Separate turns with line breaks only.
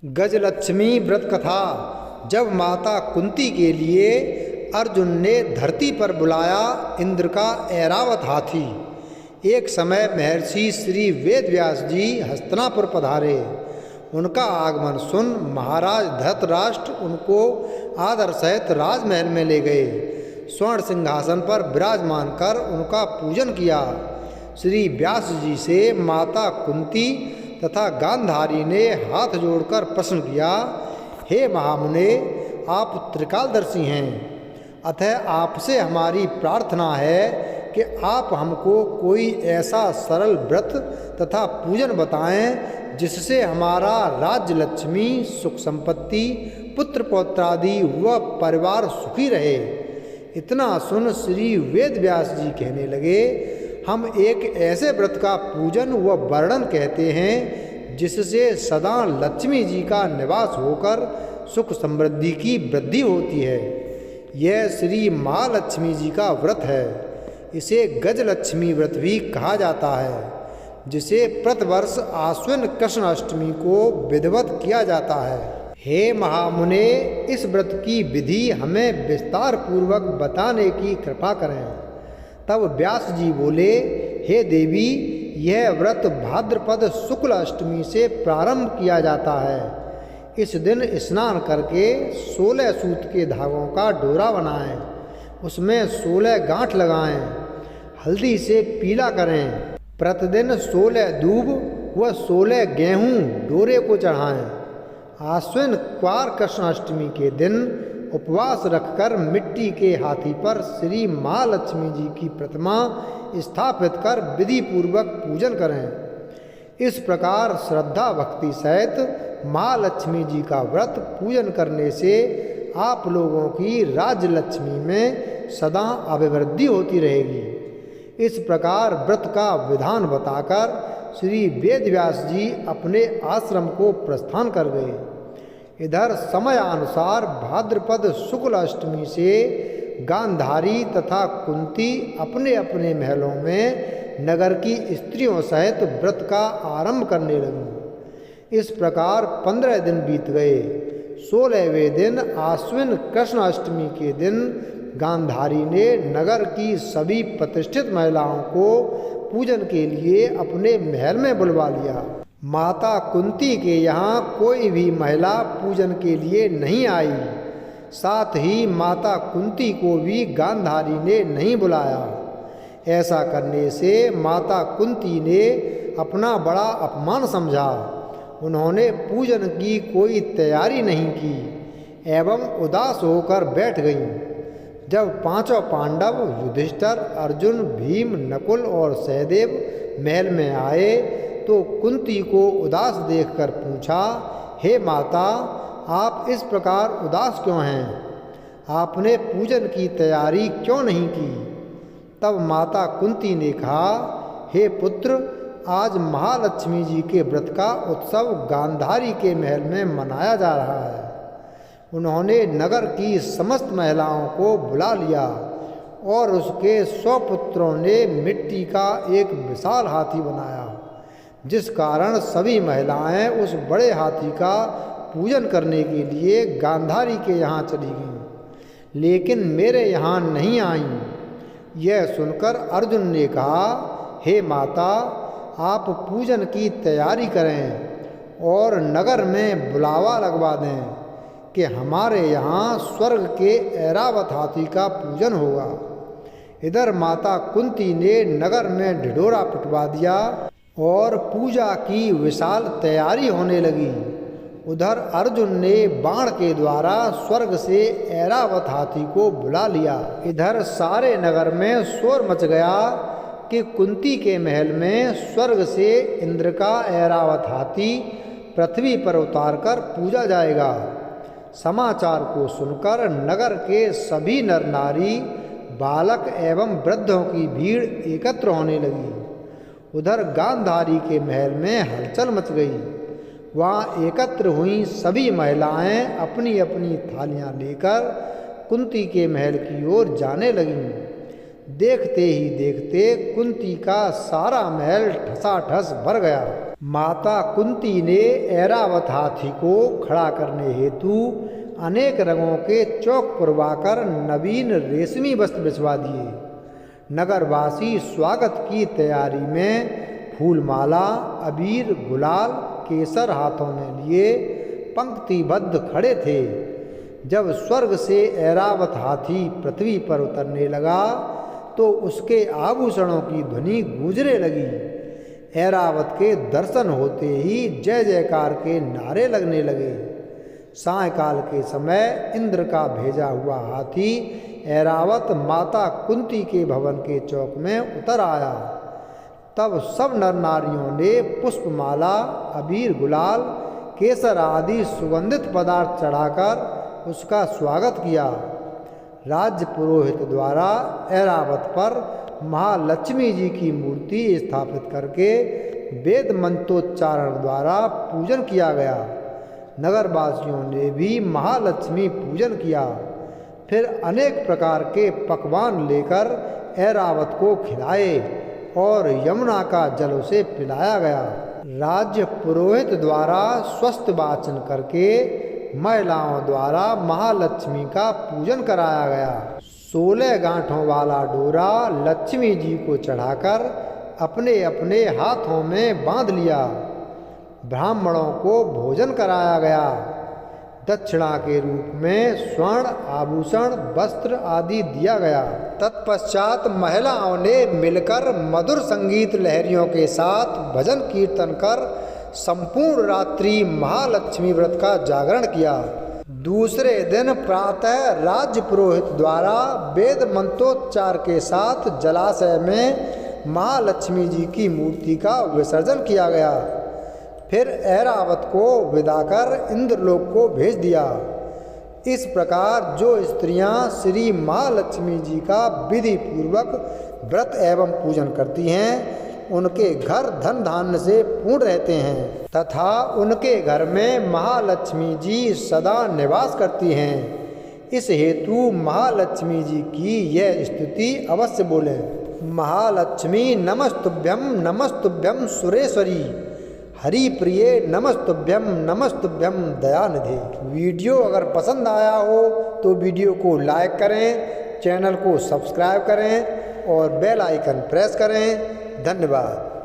गजलक्ष्मी व्रत कथा। जब माता कुंती के लिए अर्जुन ने धरती पर बुलाया इंद्र का ऐरावत हाथी। एक समय महर्षि श्री वेदव्यास जी हस्तिनापुर पधारे। उनका आगमन सुन महाराज धृतराष्ट्र उनको आदर सहित राजमहल में ले गए। स्वर्ण सिंहासन पर विराजमान कर उनका पूजन किया। श्री व्यास जी से माता कुंती तथा गांधारी ने हाथ जोड़कर प्रश्न किया, हे महामुने, आप त्रिकालदर्शी हैं, अतः आपसे हमारी प्रार्थना है कि आप हमको कोई ऐसा सरल व्रत तथा पूजन बताएं जिससे हमारा राज्य लक्ष्मी, सुख संपत्ति, पुत्र पौत्रादि व परिवार सुखी रहे। इतना सुन श्री वेदव्यास जी कहने लगे, हम एक ऐसे व्रत का पूजन व वर्णन कहते हैं जिससे सदा लक्ष्मी जी का निवास होकर सुख समृद्धि की वृद्धि होती है। यह श्री महालक्ष्मी जी का व्रत है। इसे गजलक्ष्मी व्रत भी कहा जाता है, जिसे प्रतिवर्ष आश्विन कृष्ण अष्टमी को विधिवत किया जाता है। हे महामुने, इस व्रत की विधि हमें विस्तार पूर्वक बताने की कृपा करें। तब व्यास जी बोले, हे देवी, यह व्रत भाद्रपद शुक्ल अष्टमी से प्रारंभ किया जाता है। इस दिन स्नान करके 16 सूत के धागों का डोरा बनाएं, उसमें 16 गांठ लगाएं, हल्दी से पीला करें। प्रतिदिन 16 दूब व 16 गेहूं डोरे को चढ़ाएं। आश्विन क्वार कृष्ण अष्टमी के दिन उपवास रखकर मिट्टी के हाथी पर श्री महालक्ष्मी जी की प्रतिमा स्थापित कर विधि पूर्वक पूजन करें। इस प्रकार श्रद्धा भक्ति सहित महालक्ष्मी जी का व्रत पूजन करने से आप लोगों की राज्य लक्ष्मी में सदा अभिवृद्धि होती रहेगी। इस प्रकार व्रत का विधान बताकर श्री वेदव्यास जी अपने आश्रम को प्रस्थान कर गए। इधर समयानुसार भाद्रपद शुक्ल अष्टमी से गांधारी तथा कुंती अपने अपने महलों में नगर की स्त्रियों सहित व्रत का आरंभ करने लगी। इस प्रकार 15 दिन बीत गए। 16वें दिन आश्विन कृष्ण अष्टमी के दिन गांधारी ने नगर की सभी प्रतिष्ठित महिलाओं को पूजन के लिए अपने महल में बुलवा लिया। माता कुंती के यहाँ कोई भी महिला पूजन के लिए नहीं आई। साथ ही माता कुंती को भी गांधारी ने नहीं बुलाया। ऐसा करने से माता कुंती ने अपना बड़ा अपमान समझा। उन्होंने पूजन की कोई तैयारी नहीं की एवं उदास होकर बैठ गईं। जब पांचों पांडव युधिष्ठिर, अर्जुन, भीम, नकुल और सहदेव महल में आए तो कुंती को उदास देखकर पूछा, हे माता, आप इस प्रकार उदास क्यों हैं? आपने पूजन की तैयारी क्यों नहीं की? तब माता कुंती ने कहा, हे पुत्र, आज महालक्ष्मी जी के व्रत का उत्सव गांधारी के महल में मनाया जा रहा है। उन्होंने नगर की समस्त महिलाओं को बुला लिया और उसके 100 पुत्रों ने मिट्टी का एक विशाल हाथी बनाया, जिस कारण सभी महिलाएं उस बड़े हाथी का पूजन करने के लिए गांधारी के यहाँ चली गईं, लेकिन मेरे यहाँ नहीं आईं। यह सुनकर अर्जुन ने कहा, हे माता, आप पूजन की तैयारी करें और नगर में बुलावा लगवा दें कि हमारे यहाँ स्वर्ग के ऐरावत हाथी का पूजन होगा। इधर माता कुंती ने नगर में ढिढोरा पिटवा दिया और पूजा की विशाल तैयारी होने लगी। उधर अर्जुन ने बाण के द्वारा स्वर्ग से ऐरावत हाथी को बुला लिया। इधर सारे नगर में शोर मच गया कि कुंती के महल में स्वर्ग से इंद्र का ऐरावत हाथी पृथ्वी पर उतारकर पूजा जाएगा। समाचार को सुनकर नगर के सभी नर नारी, बालक एवं वृद्धों की भीड़ एकत्र होने लगी। उधर गांधारी के महल में हलचल मच गई। वहाँ एकत्र हुई सभी महिलाएं अपनी अपनी थालियां लेकर कुंती के महल की ओर जाने लगीं। देखते ही देखते कुंती का सारा महल ठसाठस भर गया। माता कुंती ने ऐरावत हाथी को खड़ा करने हेतु अनेक रंगों के चौक पुरवाकर नवीन रेशमी वस्त्र बिछवा दिए। नगरवासी स्वागत की तैयारी में फूलमाला, अबीर, गुलाल, केसर हाथों में लिए पंक्तिबद्ध खड़े थे। जब स्वर्ग से ऐरावत हाथी पृथ्वी पर उतरने लगा तो उसके आभूषणों की ध्वनि गूंजने लगी। ऐरावत के दर्शन होते ही जय जयकार के नारे लगने लगे। सायंकाल के समय इंद्र का भेजा हुआ हाथी ऐरावत माता कुंती के भवन के चौक में उतर आया। तब सब नर नारियों ने पुष्पमाला, अबीर, गुलाल, केसर आदि सुगंधित पदार्थ चढ़ाकर उसका स्वागत किया। राज्य पुरोहित द्वारा ऐरावत पर महालक्ष्मी जी की मूर्ति स्थापित करके वेद मंत्रोच्चारण द्वारा पूजन किया गया। नगरवासियों ने भी महालक्ष्मी पूजन किया। फिर अनेक प्रकार के पकवान लेकर ऐरावत को खिलाए और यमुना का जल उसे पिलाया गया। राज्य पुरोहित द्वारा स्वस्थ वाचन करके महिलाओं द्वारा महालक्ष्मी का पूजन कराया गया। 16 गांठों वाला डोरा लक्ष्मी जी को चढ़ाकर अपने अपने हाथों में बांध लिया। ब्राह्मणों को भोजन कराया गया। दक्षिणा के रूप में स्वर्ण आभूषण, वस्त्र आदि दिया गया। तत्पश्चात महिलाओं ने मिलकर मधुर संगीत लहरियों के साथ भजन कीर्तन कर संपूर्ण रात्रि महालक्ष्मी व्रत का जागरण किया। दूसरे दिन प्रातः राज्य पुरोहित द्वारा वेद मंत्रोच्चार के साथ जलाशय में महालक्ष्मी जी की मूर्ति का विसर्जन किया गया। फिर ऐरावत को विदा कर इंद्रलोक को भेज दिया। इस प्रकार जो स्त्रियां श्री महालक्ष्मी जी का विधि पूर्वक व्रत एवं पूजन करती हैं उनके घर धन धान्य से पूर्ण रहते हैं तथा उनके घर में महालक्ष्मी जी सदा निवास करती हैं। इस हेतु महालक्ष्मी जी की यह स्तुति अवश्य बोलें। महालक्ष्मी नमस्तुभ्यं सुरेश्वरी, हरि प्रिये नमस्तुभ्यं दयानिधे। वीडियो अगर पसंद आया हो तो वीडियो को लाइक करें, चैनल को सब्सक्राइब करें और बेल आइकन प्रेस करें। धन्यवाद।